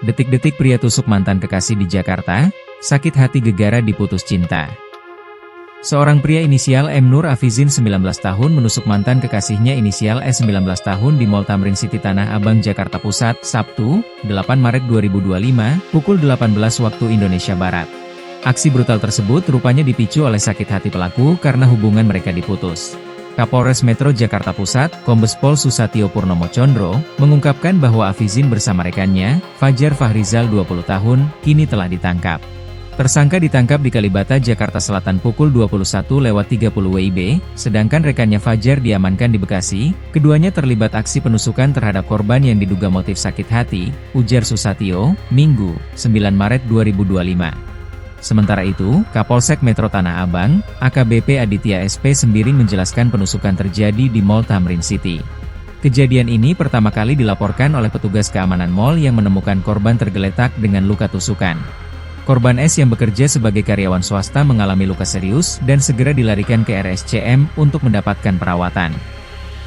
Detik-detik pria tusuk mantan kekasih di Jakarta, sakit hati gegara diputus cinta. Seorang pria inisial M. Nur Afizin 19 tahun menusuk mantan kekasihnya inisial S 19 tahun di Mall Tamrin City Tanah Abang, Jakarta Pusat, Sabtu, 8 Maret 2025, pukul 18 waktu Indonesia Barat. Aksi brutal tersebut rupanya dipicu oleh sakit hati pelaku karena hubungan mereka diputus. Kapolres Metro Jakarta Pusat, Kombes Pol Susatyo Purnomo Condro, mengungkapkan bahwa Afizin bersama rekannya, Fajar Fahrizal 20 tahun, kini telah ditangkap. Tersangka ditangkap di Kalibata, Jakarta Selatan pukul 21.30 WIB, sedangkan rekannya Fajar diamankan di Bekasi. Keduanya terlibat aksi penusukan terhadap korban yang diduga motif sakit hati, ujar Susatyo, Minggu, 9 Maret 2025. Sementara itu, Kapolsek Metro Tanah Abang, AKBP Aditya SP Sembiring menjelaskan penusukan terjadi di Mall Tamrin City. Kejadian ini pertama kali dilaporkan oleh petugas keamanan mall yang menemukan korban tergeletak dengan luka tusukan. Korban S yang bekerja sebagai karyawan swasta mengalami luka serius dan segera dilarikan ke RSCM untuk mendapatkan perawatan.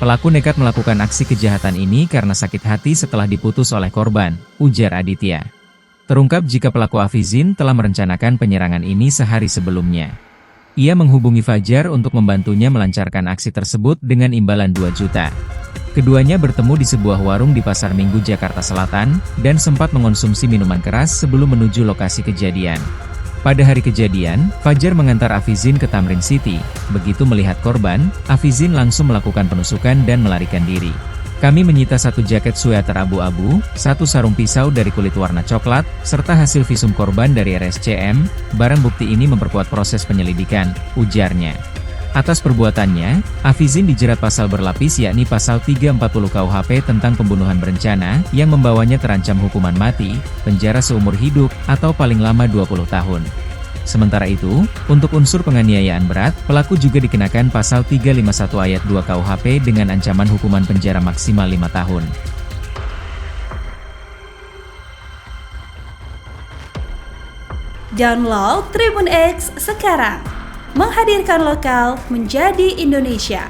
Pelaku nekat melakukan aksi kejahatan ini karena sakit hati setelah diputus oleh korban, ujar Aditya. Terungkap jika pelaku Afizin telah merencanakan penyerangan ini sehari sebelumnya. Ia menghubungi Fajar untuk membantunya melancarkan aksi tersebut dengan imbalan 2 juta. Keduanya bertemu di sebuah warung di Pasar Minggu, Jakarta Selatan, dan sempat mengonsumsi minuman keras sebelum menuju lokasi kejadian. Pada hari kejadian, Fajar mengantar Afizin ke Tamrin City. Begitu melihat korban, Afizin langsung melakukan penusukan dan melarikan diri. Kami menyita 1 jaket sweater abu-abu, 1 sarung pisau dari kulit warna coklat, serta hasil visum korban dari RSCM. Barang bukti ini memperkuat proses penyelidikan, ujarnya. Atas perbuatannya, Afizin dijerat pasal berlapis yakni pasal 340 KUHP tentang pembunuhan berencana yang membawanya terancam hukuman mati, penjara seumur hidup, atau paling lama 20 tahun. Sementara itu, untuk unsur penganiayaan berat, pelaku juga dikenakan pasal 351 ayat 2 KUHP dengan ancaman hukuman penjara maksimal 5 tahun. Download Tribun X sekarang, menghadirkan lokal menjadi Indonesia.